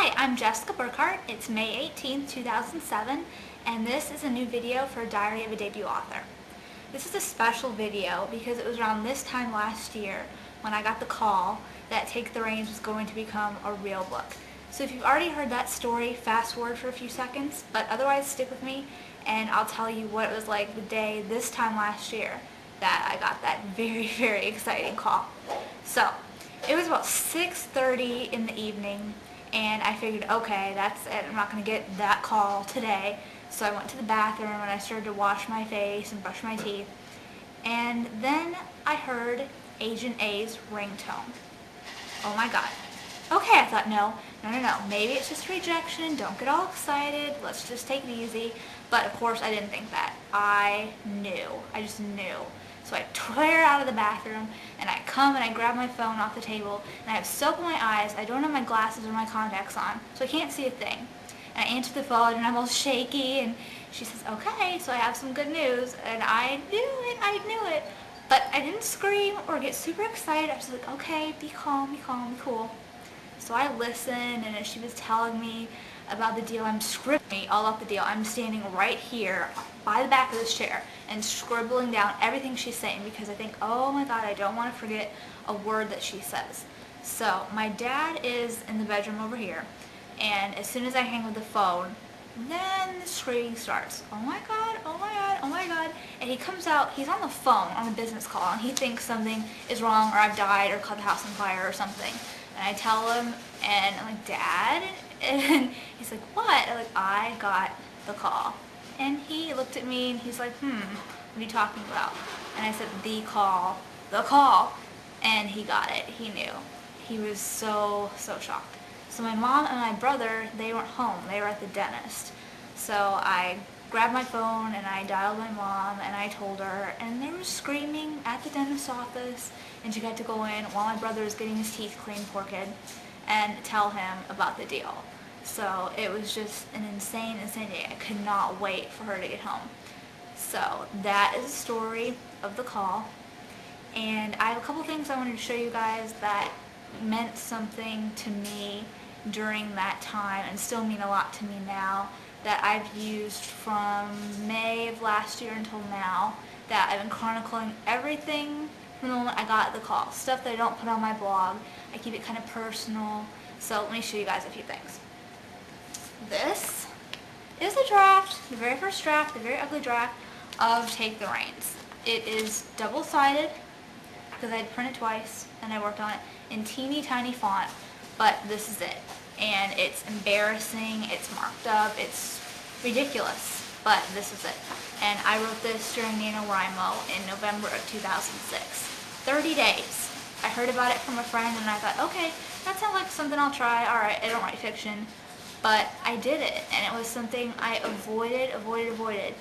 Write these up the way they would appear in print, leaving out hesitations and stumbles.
Hi, I'm Jessica Burkhart. It's May 18th, 2007, and this is a new video for Diary of a Debut Author. This is a special video because it was around this time last year when I got the call that Take the Reins was going to become a real book. So if you've already heard that story, fast forward for a few seconds, but otherwise stick with me and I'll tell you what it was like the day this time last year that I got that very, very exciting call. So it was about 6:30 in the evening, and I figured, okay, that's it. I'm not going to get that call today. So I went to the bathroom and I started to wash my face and brush my teeth. And then I heard Agent A's ringtone. Oh my God. Okay, I thought, no. Maybe it's just rejection. Don't get all excited. Let's just take it easy. But of course, I didn't think that. I knew. I just knew. So I tear out of the bathroom and I come and I grab my phone off the table and I have soap in my eyes. I don't have my glasses or my contacts on, so I can't see a thing. And I answer the phone and I'm all shaky and she says, okay, so I have some good news. And I knew it. But I didn't scream or get super excited. I was like, okay, be calm, be cool. So I listened, and as she was telling me about the deal, I'm scribbling all up the deal. I'm standing right here by the back of this chair and scribbling down everything she's saying because I think, oh my God, I don't want to forget a word that she says. So my dad is in the bedroom over here, and as soon as I hang up the phone, then the screaming starts. Oh my God, oh my God, oh my God. And he comes out, he's on the phone on a business call, and he thinks something is wrong or I've died or caught the house on fire or something. And I tell him, and I'm like, Dad? And he's like, what? I'm like, I got the call. And he looked at me and he's like, what are you talking about? And I said, the call. And he got it. He knew. He was so shocked. So my mom and my brother, they weren't home. They were at the dentist. So I grabbed my phone and I dialed my mom and I told her, and they were screaming at the dentist's office, and she got to go in while my brother was getting his teeth cleaned, poor kid, and tell him about the deal. So it was just an insane day. I could not wait for her to get home. So that is the story of the call. And I have a couple things I wanted to show you guys that meant something to me during that time and still mean a lot to me now, that I've used from May of last year until now, that I've been chronicling everything from the moment I got the call. Stuff that I don't put on my blog. I keep it kind of personal. So let me show you guys a few things. This is a draft, the very first draft, the very ugly draft of Take the Reins. It is double-sided because I had printed twice and I worked on it in teeny tiny font, but this is it. And it's embarrassing, it's marked up, it's ridiculous, but this is it. And I wrote this during NaNoWriMo in November of 2006. 30 days. I heard about it from a friend and I thought, okay, that sounds like something I'll try. Alright, I don't write fiction. But I did it, and it was something I avoided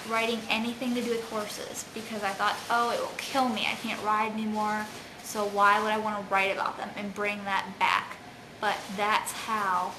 writing anything to do with horses because I thought, oh, it will kill me. I can't ride anymore, so why would I want to write about them and bring that back? But that's how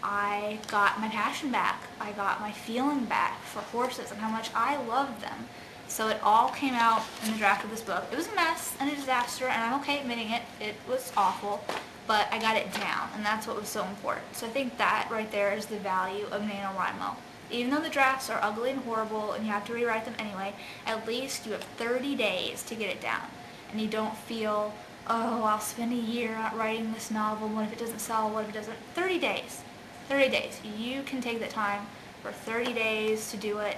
I got my passion back. I got my feeling back for horses and how much I loved them. So it all came out in the draft of this book. It was a mess and a disaster, and I'm okay admitting it. It was awful, but I got it down, and that's what was so important. So I think that right there is the value of NaNoWriMo. Even though the drafts are ugly and horrible and you have to rewrite them anyway, at least you have 30 days to get it down. And you don't feel, oh, I'll spend a year not writing this novel. What if it doesn't sell? What if it doesn't? 30 days. 30 days. You can take that time for 30 days to do it,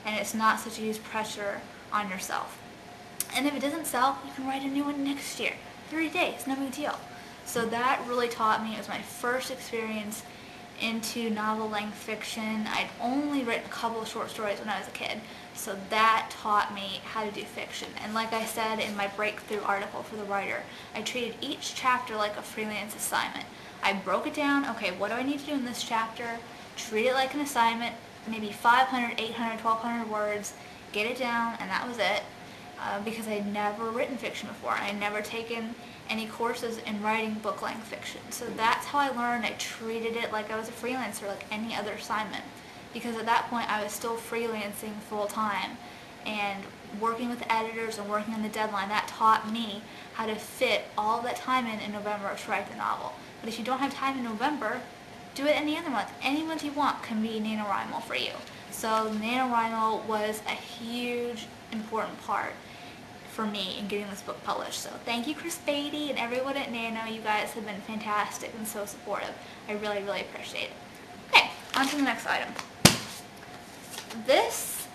and it's not such a huge pressure on yourself. And if it doesn't sell, you can write a new one next year. 30 days, no big deal. So that really taught me. It was my first experience into novel-length fiction. I'd only written a couple of short stories when I was a kid, so that taught me how to do fiction. And like I said in my breakthrough article for The Writer, I treated each chapter like a freelance assignment. I broke it down, okay, what do I need to do in this chapter? Treat it like an assignment, maybe 500, 800, 1,200 words, get it down, and that was it. Because I'd never written fiction before. I'd never taken any courses in writing book-length fiction. So that's how I learned. I treated it like I was a freelancer, like any other assignment. Because at that point I was still freelancing full-time and working with editors and working on the deadline. That taught me how to fit all that time in November to write the novel. But if you don't have time in November, do it any other month. Any month you want can be NaNoWriMo for you. So NaNoWriMo was a huge, important part for me in getting this book published. So thank you, Chris Beatty and everyone at Nano. You guys have been fantastic and so supportive. I really, really appreciate it. Okay, on to the next item. This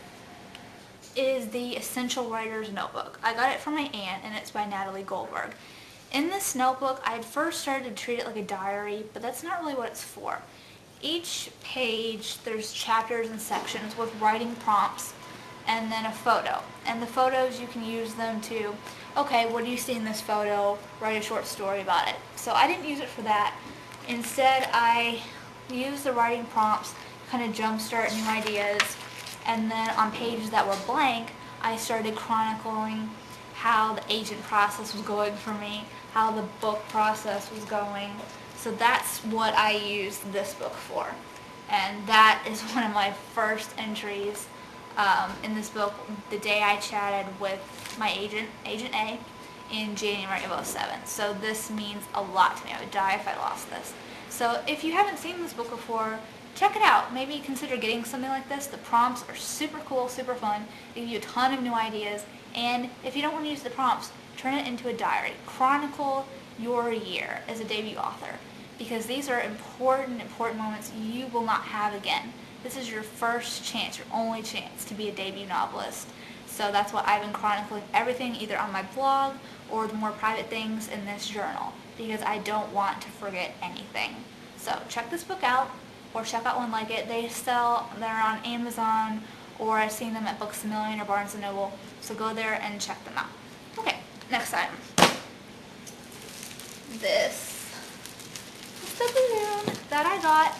is the Essential Writer's Notebook. I got it from my aunt, and it's by Natalie Goldberg. In this notebook, I had first started to treat it like a diary, but that's not really what it's for. Each page, there's chapters and sections with writing prompts and then a photo. And the photos, you can use them to, okay, what do you see in this photo? Write a short story about it. So I didn't use it for that. Instead, I used the writing prompts to kind of jumpstart new ideas. And then on pages that were blank, I started chronicling how the agent process was going for me, how the book process was going. So that's what I used this book for. And that is one of my first entries in this book, the day I chatted with my agent, Agent A, in January of 2007. So this means a lot to me. I would die if I lost this. So if you haven't seen this book before, check it out. Maybe consider getting something like this. The prompts are super cool, super fun. They give you a ton of new ideas. And if you don't want to use the prompts, turn it into a diary. Chronicle your year as a debut author, because these are important moments you will not have again. This is your first chance, your only chance to be a debut novelist. So that's why I've been chronicling everything either on my blog or the more private things in this journal, because I don't want to forget anything. So check this book out, or check out one like it. They're on Amazon, or I've seen them at Books A Million or Barnes & Noble. So go there and check them out. Okay, next item. This is the balloon that I got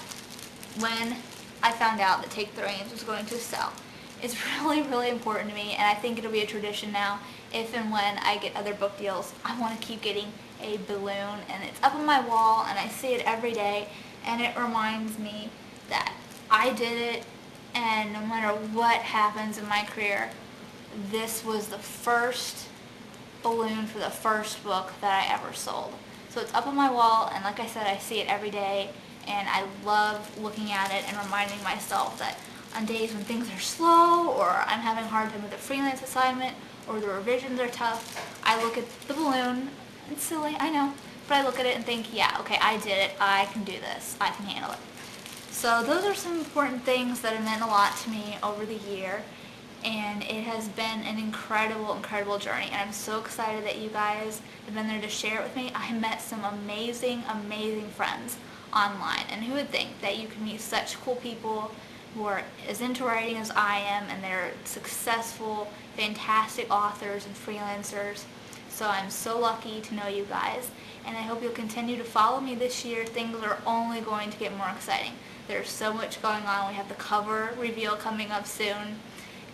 when I found out that Take the Reins was going to sell. It's really, really important to me, and I think it'll be a tradition now. If and when I get other book deals, I want to keep getting a balloon, and it's up on my wall, and I see it every day, and it reminds me that I did it, and no matter what happens in my career, this was the first balloon for the first book that I ever sold. So it's up on my wall, and like I said, I see it every day, and I love looking at it and reminding myself that on days when things are slow, or I'm having a hard time with a freelance assignment, or the revisions are tough, I look at the balloon. It's silly, I know, but I look at it and think, yeah, okay, I did it, I can do this, I can handle it. So those are some important things that have meant a lot to me over the year, and it has been an incredible, incredible journey, and I'm so excited that you guys have been there to share it with me. I met some amazing, amazing friends online, and who would think that you can meet such cool people who are as into writing as I am, and they're successful, fantastic authors and freelancers. So I'm so lucky to know you guys, and I hope you'll continue to follow me this year. Things are only going to get more exciting. There's so much going on. We have the cover reveal coming up soon,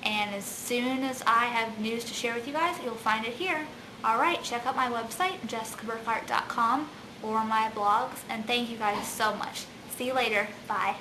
and as soon as I have news to share with you guys, you'll find it here. Alright, check out my website, jessicaburkhart.com, or my blogs, and thank you guys so much. See you later. Bye.